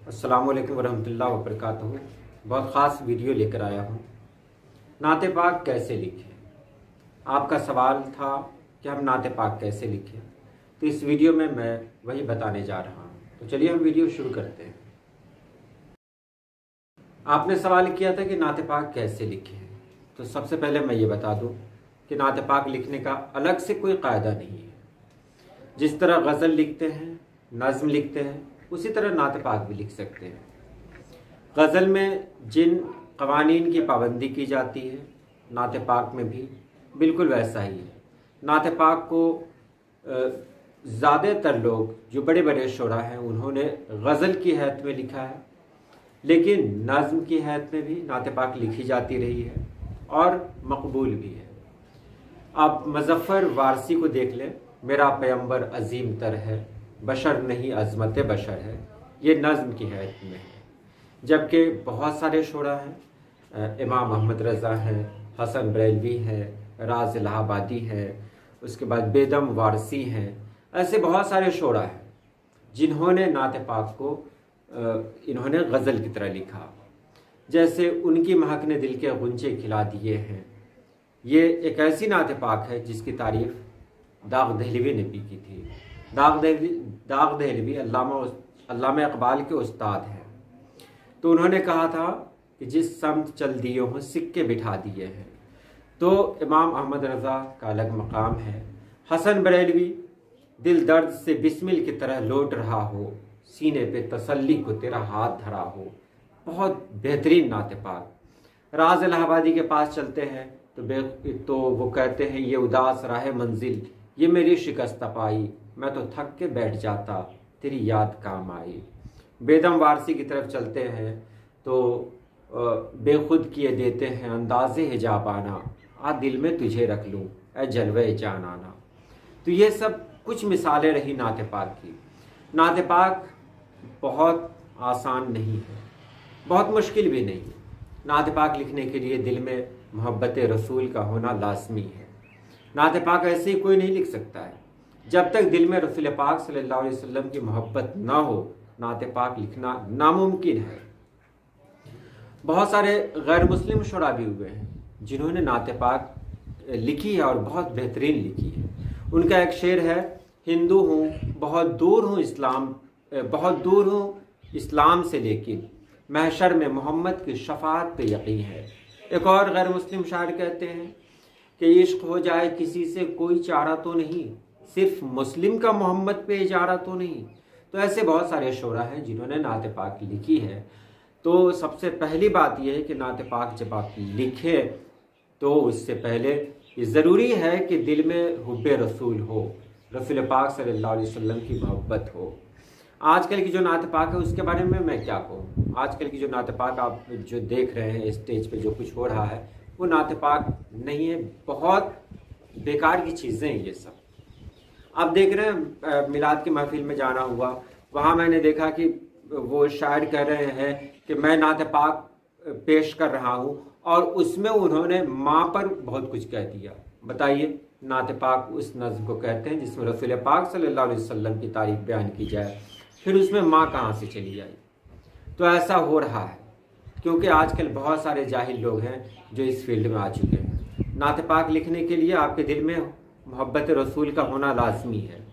अस्सलामु अलैकुम वरहमतुल्लाहि वबरकातुहू। बहुत ख़ास वीडियो लेकर आया हूँ। नाते पाक कैसे लिखें। आपका सवाल था कि हम नाते पाक कैसे लिखें, तो इस वीडियो में मैं वही बताने जा रहा हूँ। तो चलिए हम वीडियो शुरू करते हैं। आपने सवाल किया था कि नाते पाक कैसे लिखें, तो सबसे पहले मैं ये बता दूँ कि नाते पाक लिखने का अलग से कोई कायदा नहीं है। जिस तरह गज़ल लिखते हैं, नज़्म लिखते हैं, उसी तरह नाते पाक भी लिख सकते हैं। गज़ल में जिन क़वानीन की पाबंदी की जाती है, नाते पाक में भी बिल्कुल वैसा ही है। नाते पाक को ज़्यादातर लोग जो बड़े बड़े शुरा हैं उन्होंने गज़ल की हैत में लिखा है, लेकिन नज़्म की हैत में भी नाते पाक लिखी जाती रही है और मकबूल भी है। आप मुज़फ़्फ़र वारसी को देख लें, मेरा पैगंबर अजीम तर है, बशर नहीं अज़मत बशर है, ये नज़्म की हैत में है। जबकि बहुत सारे शुरा हैं, इमाम अहमद रज़ा हैं, हसन बरेलवी हैं, राज इलाहाबादी हैं, उसके बाद बेदम वारसी हैं। ऐसे बहुत सारे शुरा हैं जिन्होंने नाते पाक को इन्होंने गज़ल की तरह लिखा। जैसे उनकी महक ने दिल के गुंजे खिला दिए हैं, ये एक ऐसी नाते पाक है जिसकी तारीफ़ दाग दहलवी ने भी की थी। दाग दहलवी अल्लामा इकबाल के उस्ताद हैं। तो उन्होंने कहा था कि जिस समत चल दिए हों सिक्के बिठा दिए हैं। तो इमाम अहमद रज़ा का अलग मकाम है। हसन बरेलवी दिल दर्द से बिस्मिल की तरह लौट रहा हो, सीने पे तसल्ली को तेरा हाथ धरा हो, बहुत बेहतरीन नाते पाक। राज इलाहाबादी के पास चलते हैं तो वो कहते हैं ये उदास राह मंजिल, ये मेरी शिकस्त पाई, मैं तो थक के बैठ जाता, तेरी याद काम आई। बेदम वारसी की तरफ चलते हैं तो बेखुद किए देते हैं अंदाज़े हिजाबाना, आ दिल में तुझे रख लूँ ए जलवे जानाना। तो ये सब कुछ मिसालें रही नाते पाक की। नाते पाक बहुत आसान नहीं है, बहुत मुश्किल भी नहीं है। नाते पाक लिखने के लिए दिल में मोहब्बत रसूल का होना लाजमी है। नाते पाक ऐसे ही कोई नहीं लिख सकता है। जब तक दिल में रसूल पाक सल्लल्लाहु अलैहि वसल्लम की मोहब्बत ना हो, नाते पाक लिखना नामुमकिन है। बहुत सारे गैर मुस्लिम शुरा भी हुए हैं जिन्होंने नाते पाक लिखी है और बहुत बेहतरीन लिखी है। उनका एक शेर है, हिंदू हूँ बहुत दूर हूँ इस्लाम से, लेकिन महशर में मोहम्मद की शफाअत पे यकीन है। एक और गैर मुस्लिम शायर कहते हैं कि इश्क हो जाए किसी से कोई चारा तो नहीं, सिर्फ मुस्लिम का मोहम्मद पे इजारा तो नहीं। तो ऐसे बहुत सारे शुरा हैं जिन्होंने नाते पाक लिखी है। तो सबसे पहली बात यह है कि नाते पाक जब आप लिखें तो उससे पहले ये ज़रूरी है कि दिल में हुब्बे रसूल हो, रसूल पाक सल्लल्लाहु अलैहि वसल्लम की मोहब्बत हो। आजकल की जो नाते पाक है उसके बारे में मैं क्या कहूँ। आजकल की जो नाते पाक आप जो देख रहे हैं स्टेज पे जो कुछ हो रहा है वो नाते पाक नहीं है, बहुत बेकार की चीज़ें हैं ये सब। आप देख रहे हैं मिलाद की महफिल में जाना हुआ, वहाँ मैंने देखा कि वो शायर कह रहे हैं कि मैं नाते पाक पेश कर रहा हूँ और उसमें उन्होंने माँ पर बहुत कुछ कह दिया। बताइए, नाते पाक उस नज़्म को कहते हैं जिसमें रसूल पाक सल्लल्लाहु अलैहि वसल्लम की तारीफ बयान की जाए, फिर उसमें माँ कहाँ से चली आई। तो ऐसा हो रहा है क्योंकि आजकल बहुत सारे जाहिल लोग हैं जो इस फील्ड में आ चुके हैं। नाते पाक लिखने के लिए आपके दिल में मोहब्बत रसूल का होना लाजमी है।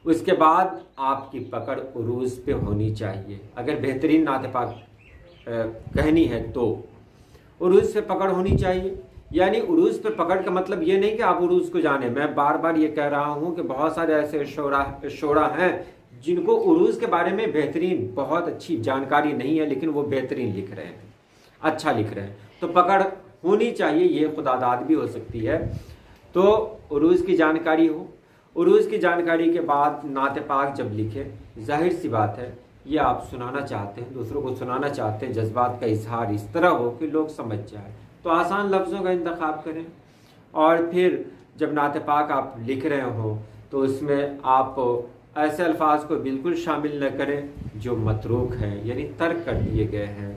उसके बाद आपकी पकड़ उरूज़ पे होनी चाहिए। अगर बेहतरीन नाते पाक कहनी है तो उरूज़ पे पकड़ होनी चाहिए। यानी उरूज़ पे पकड़ का मतलब ये नहीं कि आप उरूज़ को जाने। मैं बार बार ये कह रहा हूँ कि बहुत सारे ऐसे शोरा हैं जिनको उरूज़ के बारे में बेहतरीन बहुत अच्छी जानकारी नहीं है, लेकिन वो बेहतरीन लिख रहे हैं, अच्छा लिख रहे हैं। तो पकड़ होनी चाहिए, ये खुदादाद भी हो सकती है। तो उरूज़ की जानकारी हो, उरूज़ की जानकारी के बाद नाते पाक जब लिखे, जाहिर सी बात है ये आप सुनाना चाहते हैं, दूसरों को सुनाना चाहते हैं, जज्बात का इजहार इस तरह हो कि लोग समझ जाए, तो आसान लफ्ज़ों का इंतखाब करें। और फिर जब नाते पाक आप लिख रहे हो तो उसमें आप ऐसे अल्फाज को बिल्कुल शामिल न करें जो मतरूक हैं, यानी तर्क कर दिए गए हैं।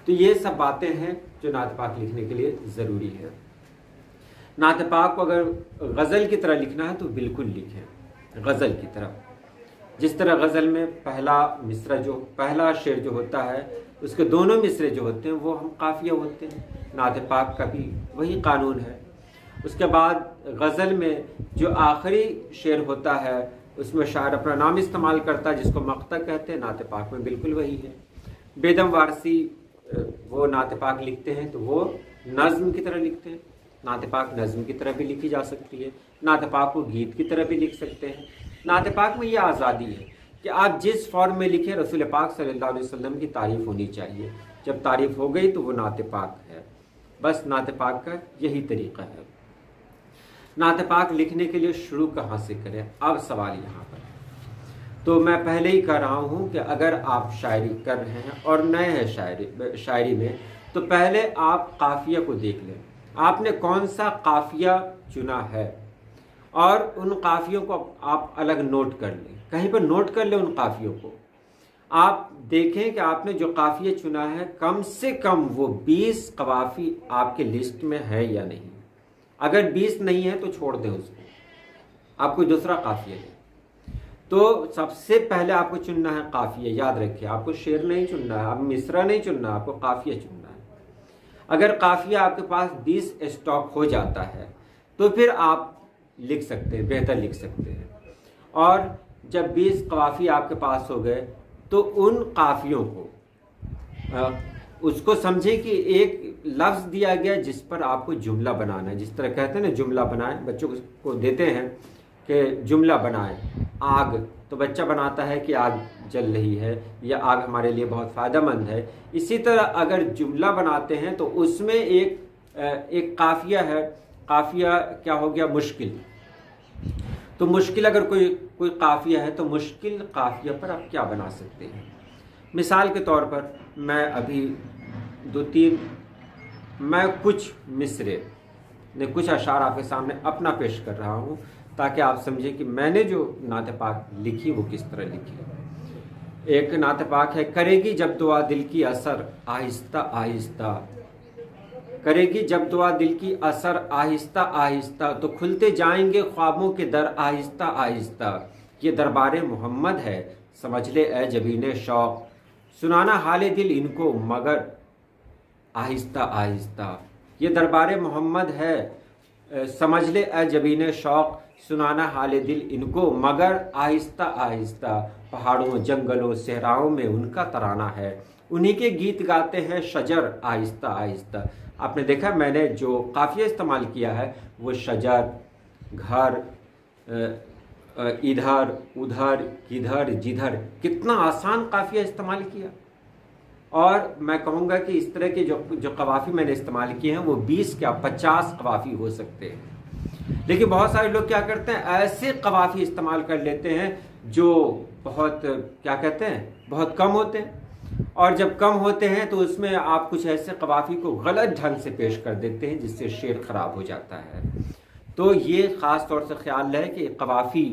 तो ये सब बातें हैं जो नाते पाक लिखने के लिए ज़रूरी है। नाते पाक को अगर गज़ल की तरह लिखना है तो बिल्कुल लिखें गज़ल की तरह। जिस तरह गज़ल में पहला शेर जो होता है उसके दोनों मिसरे जो होते हैं वो हम काफिया होते हैं, नात पाक का भी वही कानून है। उसके बाद गज़ल में जो आखिरी शेर होता है उसमें शायर अपना नाम इस्तेमाल करता है जिसको मक़ता कहते हैं, नात पाक में बिल्कुल वही है। बेदम वारसी वो नात पाक लिखते हैं तो वो नज़्म की तरह लिखते हैं, नात पाक नज़्म की तरह भी लिखी जा सकती है, नात पाक को गीत की तरह भी लिख सकते हैं। नात पाक में ये आज़ादी है कि आप जिस फॉर्म में लिखें, रसूल पाक सल्लल्लाहु अलैहि वसल्लम की तारीफ़ होनी चाहिए। जब तारीफ़ हो गई तो वो नात पाक है। बस नात पाक का यही तरीक़ा है। नात पाक लिखने के लिए शुरू कहाँ से करें, अब सवाल यहाँ पर। तो मैं पहले ही कह रहा हूँ कि अगर आप शायरी कर रहे हैं और नए हैं शायरी में, तो पहले आप काफिया को देख लें, आपने कौन सा काफिया चुना है और उन काफियों को आप अलग नोट कर लें, कहीं पर नोट कर लें उन काफियों को। आप देखें कि आपने जो काफिया चुना है कम से कम वो 20 कवाफी आपके लिस्ट में है या नहीं। अगर 20 नहीं है तो छोड़ दें उसको, आप कोई दूसरा काफिया लें। तो सबसे पहले आपको चुनना है काफिया, याद रखिए, आपको शेर नहीं चुनना है, आप मिसरा नहीं चुनना, आपको काफिया चुनना है। अगर काफिया आपके पास 20 स्टॉक हो जाता है तो फिर आप लिख सकते हैं, बेहतर लिख सकते हैं। और जब 20 काफी आपके पास हो गए तो उन काफियों को उसको समझे कि एक लफ्ज दिया गया जिस पर आपको जुमला बनाना है। जिस तरह कहते हैं ना जुमला बनाए, बच्चों को देते हैं कि जुमला बनाए। आग, तो बच्चा बनाता है कि आग जल रही है या आग हमारे लिए बहुत फ़ायदेमंद है। इसी तरह अगर जुमला बनाते हैं तो उसमें एक काफिया है। काफिया क्या हो गया, मुश्किल। तो मुश्किल अगर कोई काफिया है तो मुश्किल काफिया पर आप क्या बना सकते हैं। मिसाल के तौर पर मैं अभी मैं कुछ मिसरे ने कुछ अशार आपके सामने अपना पेश कर रहा हूँ ताकि आप समझें कि मैंने जो नात पाक लिखी वो किस तरह लिखी। एक नात पाक है, करेगी जब दुआ दिल की असर आहिस्ता आहिस्ता, करेगी जब दुआ दिल की असर आहिस्ता आहिस्ता, तो खुलते जाएंगे ख्वाबों के दर आहिस्ता आहिस्ता। ये दरबारे मोहम्मद है, समझ ले ए जबीने शौक, सुनाना हाले दिल इनको मगर आहिस्ता आहिस्ता। ये दरबारे मोहम्मद है, समझ ले ए जबीने शौक, सुनाना हाले दिल इनको मगर आहिस्ता आहिस्ता। पहाड़ों जंगलों सहराओं में उनका तराना है, उन्हीं के गीत गाते हैं शजर आहिस्ता आहिस्ता। आपने देखा मैंने जो काफिया इस्तेमाल किया है वो शजर, घर, इधर उधर किधर जिधर, कितना आसान काफिया इस्तेमाल किया। और मैं कहूँगा कि इस तरह के जो कवाफी मैंने इस्तेमाल किए हैं वो 20 क्या 50 कवाफी हो सकते हैं। लेकिन बहुत सारे लोग क्या करते हैं, ऐसे कवाफी इस्तेमाल कर लेते हैं जो बहुत क्या कहते हैं, बहुत कम होते हैं। और जब कम होते हैं तो उसमें आप कुछ ऐसे कवाफी को गलत ढंग से पेश कर देते हैं जिससे शेर खराब हो जाता है। तो ये ख़ास तौर से ख्याल रहे कि कवाफी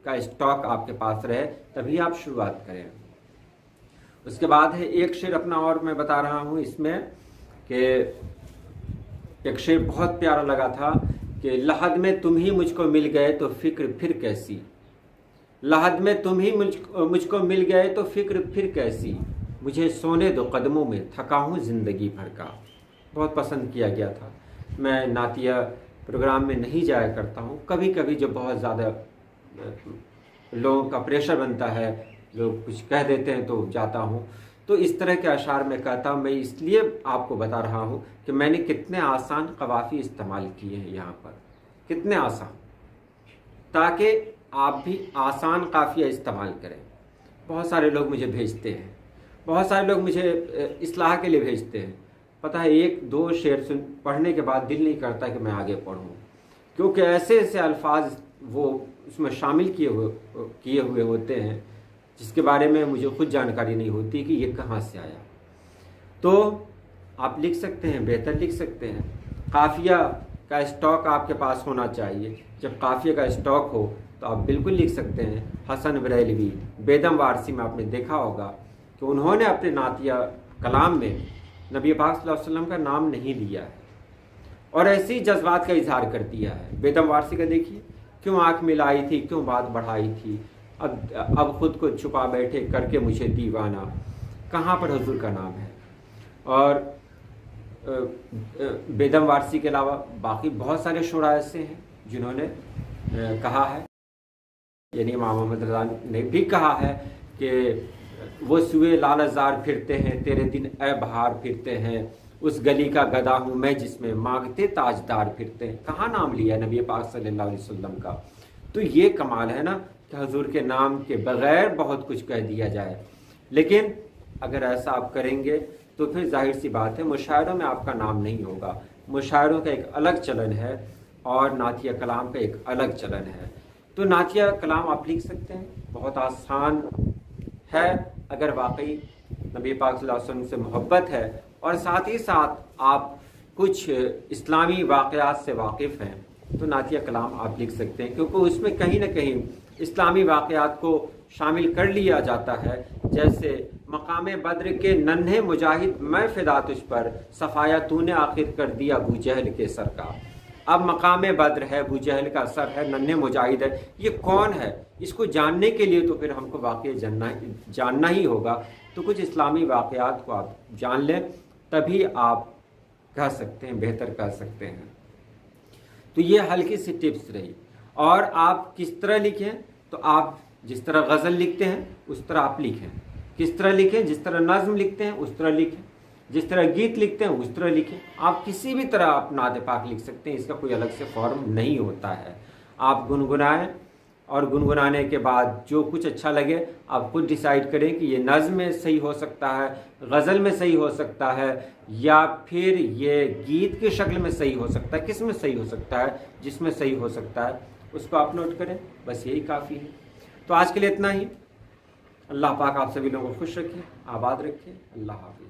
का स्टॉक आपके पास रहे, तभी आप शुरुआत करें। उसके बाद है एक शेर अपना और मैं बता रहा हूँ इसमें कि एक शेर बहुत प्यारा लगा था कि लहद में तुम ही मुझको मिल गए तो फिक्र फिर कैसी, लहद में तुम ही मुझको मिल गए तो फिक्र फिर कैसी, मुझे सोने दो कदमों में थका हूँ ज़िंदगी भर का। बहुत पसंद किया गया था। मैं नातिया प्रोग्राम में नहीं जाया करता हूँ, कभी कभी जब बहुत ज़्यादा लोगों का प्रेशर बनता है, लोग कुछ कह देते हैं तो जाता हूँ। तो इस तरह के अशार में कहता हूँ। मैं इसलिए आपको बता रहा हूँ कि मैंने कितने आसान कवाफी इस्तेमाल किए हैं यहाँ पर, कितने आसान, ताकि आप भी आसान काफिया इस्तेमाल करें। बहुत सारे लोग मुझे भेजते हैं, बहुत सारे लोग मुझे इस्लाह के लिए भेजते हैं। पता है एक दो शेर पढ़ने के बाद दिल नहीं करता कि मैं आगे पढ़ूं, क्योंकि ऐसे ऐसे अल्फाज वो उसमें शामिल किए हुए होते हैं जिसके बारे में मुझे खुद जानकारी नहीं होती कि ये कहाँ से आया। तो आप लिख सकते हैं, बेहतर लिख सकते हैं। काफिया का स्टॉक आपके पास होना चाहिए। जब काफिया का स्टॉक हो तो आप बिल्कुल लिख सकते हैं। हसन बरेलवी, बेदम वारसी में आपने देखा होगा कि उन्होंने अपने नातिया कलाम में नबी पाक सल्लल्लाहु अलैहि वसल्लम का नाम नहीं लिया है और ऐसे ही जज्बात का इजहार कर दिया है। बेदम वारसी का देखिए, क्यों आंख मिलाई थी, क्यों बात बढ़ाई थी, अब खुद को छुपा बैठे करके मुझे दीवाना, कहाँ पर हुजूर का नाम है। और बेदम वारसी के अलावा बाकी बहुत सारे शुरा ऐसे हैं जिन्होंने कहा है, यानी इमाम मोहम्मद रज़ा ने भी कहा है कि वो सुए लालजार फिरते हैं, तेरे दिन ए बहार फिरते हैं, उस गली का गदा हूँ मैं जिसमें मांगते ताजदार फिरते हैं। कहाँ नाम लिया नबी पाक सल्लल्लाहु अलैहि वसल्लम का। तो ये कमाल है ना कि हुजूर के नाम के बगैर बहुत कुछ कह दिया जाए। लेकिन अगर ऐसा आप करेंगे तो फिर जाहिर सी बात है मुशायरों में आपका नाम नहीं होगा। मुशायरों का एक अलग चलन है और नातिया कलाम का एक अलग चलन है। तो नातिया कलाम आप लिख सकते हैं, बहुत आसान है अगर वाकई नबी पाक सल्लल्लाहु अलैहि वसल्लम से मोहब्बत है और साथ ही साथ आप कुछ इस्लामी वाक़यात से वाकिफ़ हैं तो नातिया कलाम आप लिख सकते हैं, क्योंकि उसमें कहीं ना कहीं इस्लामी वाक़यात को शामिल कर लिया जाता है। जैसे मकाम बद्र के नन्हे मुजाहिद मैं फ़िदा तुझ पर, सफ़ाया तूने आखिर कर दिया अबू जहल के सर का। अब मकाम बद्र है, अबू जहल का सर है, नन्हे मुजाहिद है, ये कौन है? इसको जानने के लिए तो फिर हमको वाक़या जानना ही होगा। तो कुछ इस्लामी वाक़यात को आप जान लें, तभी आप कह सकते हैं, बेहतर कह सकते हैं। तो ये हल्की सी टिप्स रही। और आप किस तरह लिखें, तो आप जिस तरह गज़ल लिखते हैं उस तरह आप लिखें। किस तरह लिखें? जिस तरह नज़्म लिखते हैं उस तरह लिखें, जिस तरह गीत लिखते हैं उस तरह लिखें। आप किसी भी तरह आप नात पाक लिख सकते हैं, इसका कोई अलग से फॉर्म नहीं होता है। आप गुनगुनाएं और गुनगुनाने के बाद जो कुछ अच्छा लगे आप खुद डिसाइड करें कि ये नज़्म में सही हो सकता है, गज़ल में सही हो सकता है, या फिर ये गीत की शक्ल में सही हो सकता है। किस में सही हो सकता है? जिसमें सही हो सकता है उसको आप नोट करें, बस यही काफ़ी है। तो आज के लिए इतना ही। अल्लाह पाक आप सभी लोगों को खुश रखे, आबाद रखे। अल्लाह हाफिज़।